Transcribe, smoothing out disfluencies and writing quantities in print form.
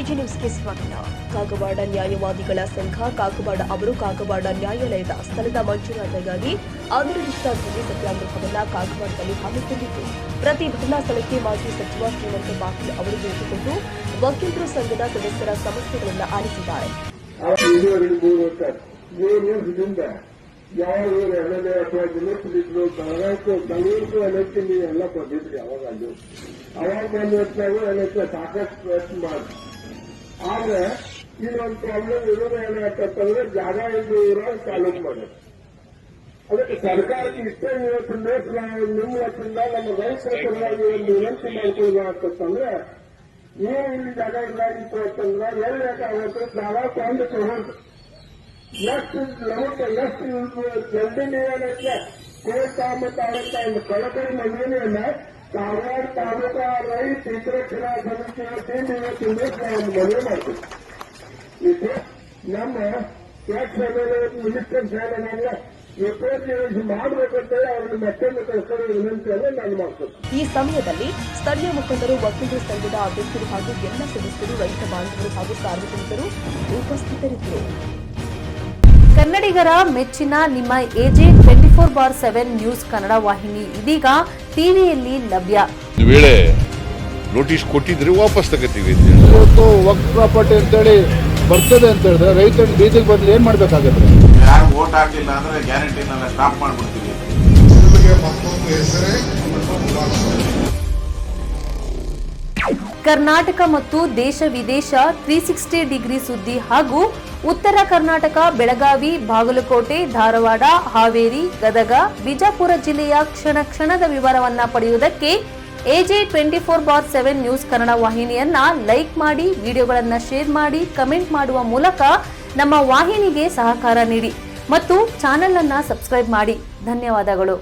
AG ನ್ಯೂಸ್ಗೆ ಸ್ವಾಗತ. ಕಾಗವಾಡ ನ್ಯಾಯವಾದಿಗಳ ಸಂಘ ಕಾಗವಾಡ ಅವರು ಕಾಗವಾಡ ನ್ಯಾಯಾಲಯದ ಸ್ಥಳದ ಮಂಜೂರಾತಿಗಾಗಿ ಅನಿರ್ದಿಷ್ಟ ಧ್ವನಿ ಸತ್ಯಾಗ್ರಹವನ್ನು ಕಾಗವಾಡದಲ್ಲಿ ಹಮ್ಮಿಕೊಂಡಿದ್ದು, ಪ್ರತಿಭಟನಾ ಸ್ಥಳಕ್ಕೆ ಮಾಜಿ ಸಚಿವ ಶ್ರೀಮಂತ ಪಾಟೀಲ್ ಅವರು ಭೇಟಿಕೊಟ್ಟು ವಕೀಲರ ಸಂಘದ ಸದಸ್ಯರ ಸಮಸ್ಯೆಗಳನ್ನು ಆಲಿಸಿದ್ದಾರೆ. ಯಾವ ಎಮ್ಎಲ್ಎ ಅಥವಾ ಜಿಲ್ಲೆಪುಲಿಗಳು ಬೆಂಗಳೂರು ಎಲೆಕ್ಷನ್ ಎಲ್ಲ ಬಂದಿದ್ರಿ ಅವಾಗ ಬಂದ ಹೊತ್ತಾಗೂ ಎಲೆಕ್ಷನ್ ಸಾಕಷ್ಟು ಪ್ರಯತ್ನ ಮಾಡಿ. ಆದ್ರೆ ಇನ್ನೊಂದು ಪ್ರಾಬ್ಲಮ್ ಇರೋದು ಏನಾಗ್ತಂದ್ರೆ ಜಾಗ ಎಂದು ಇರೋ ತಾಲೂಕು ಮಾಡೋದು. ಅದಕ್ಕೆ ಸರ್ಕಾರಕ್ಕೆ ಇಷ್ಟ ಇವತ್ತಿನ ನಿಮ್ಮ ವತಿಯಿಂದ ನಮ್ಮ ರೈತರ ಪರವಾಗಿ ಒಂದು ವಿನಂತಿ ಮಾಡ್ಕೊಳ್ಬೇಕಂತಂದ್ರೆ, ನೀವು ಇಲ್ಲಿ ಜಾಗ ಇಲ್ಲಾಗಿತ್ತು ಅಂತಂದ್ರೆ ಎಲ್ಲಿ ಬೇಕಾಗುತ್ತೆ ಜಾಗ ತಂದು ತಗೊಂಡು ನೆಕ್ಸ್ಟ್ ಜಲ್ದಿ ನೀವೇನಕ್ಕೆ ಕೋರ್ಟ್ ಮತ್ತು ಒಂದು ಕಳಕಳಿ ಮನವಿಯನ್ನ ಕಾರವಾರ ತಾಲೂಕಾ ರೈತ ಹಿತರಕ್ಷಣಾ ಸಮಿತಿಯ ಇವತ್ತಿಂದ ಒಂದು ಮನವಿ ಮಾಡ್ತೀವಿ. ಇದು ನಮ್ಮ ಟ್ಯಾಕ್ಸ್ ಮಿನಿಸ್ಟರ್ ಸಾಹೇಬನಾಗ ಮಾಡಬೇಕಂತ ಅವ್ರನ್ನ ಮತ್ತೊಂದು ಕಳ್ಕೊಳ್ಳೋ ವಿನಂತಿಯನ್ನು ನಾನು ಮಾಡ್ತೀನಿ. ಈ ಸಮಯದಲ್ಲಿ ಸ್ಥಳೀಯ ಮುಖಂಡರು, ವಕೀಲರ ಸಂಘದ ಅಧ್ಯಕ್ಷರು ಹಾಗೂ ಎಲ್ಲ ಸದಸ್ಯರು, ರೈತ ಬಾಂಧವರು ಹಾಗೂ ಸಾರ್ವಜನಿಕರು ಉಪಸ್ಥಿತರಿದ್ದರು. ಕನ್ನಡಿಗರ ಮೆಚ್ಚಿನ ನಿಮ್ಮ ಎಜೆ 24/7 ನ್ಯೂಸ್ ಕನ್ನಡ ವಾಹಿನಿ ಇದೀಗ ಟಿವಿಯಲ್ಲಿ ಲಭ್ಯ. ವೇಳೆ ನೋಟಿಸ್ ಕೊಟ್ಟಿದ್ರೆ ವಾಪಸ್ ತಗೋತೀವಿ. ಇವತ್ತು ವಕ್ಫ್ ಪ್ರಾಪರ್ಟಿ ಅಂತೇಳಿ ಬರ್ತದೆ ಅಂತ ಹೇಳಿದ್ರೆ ರೈತರ ಬೀದಿಗೆ ಬಂದು ಏನ್ ಮಾಡ್ಬೇಕಾಗತ್ತೆ? ಯಾರು ವೋಟ್ ಹಾಕಲಿಲ್ಲ ಅಂದ್ರೆ ಗ್ಯಾರಂಟಿನೆಲ್ಲ ಸ್ಟಾಪ್ ಮಾಡ್ಬಿಡ್ತೀವಿ. ಕರ್ನಾಟಕ ಮತ್ತು ದೇಶ ವಿದೇಶ 360 ಡಿಗ್ರಿ ಸುದ್ದಿ ಹಾಗೂ ಉತ್ತರ ಕರ್ನಾಟಕ, ಬೆಳಗಾವಿ, ಬಾಗಲಕೋಟೆ, ಧಾರವಾಡ, ಹಾವೇರಿ, ಗದಗ, ಬಿಜಾಪುರ ಜಿಲ್ಲೆಯ ಕ್ಷಣ ಕ್ಷಣದ ವಿವರವನ್ನ ಪಡೆಯುವುದಕ್ಕೆ ಎಜೆ 24/7 ನ್ಯೂಸ್ ಕನ್ನಡ ವಾಹಿನಿಯನ್ನ ಲೈಕ್ ಮಾಡಿ, ವಿಡಿಯೋಗಳನ್ನ ಶೇರ್ ಮಾಡಿ, ಕಮೆಂಟ್ ಮಾಡುವ ಮೂಲಕ ನಮ್ಮ ವಾಹಿನಿಗೆ ಸಹಕಾರ ನೀಡಿ ಮತ್ತು ಚಾನೆಲ್ ಅನ್ನ ಸಬ್ಸ್ಕ್ರೈಬ್ ಮಾಡಿ. ಧನ್ಯವಾದಗಳು.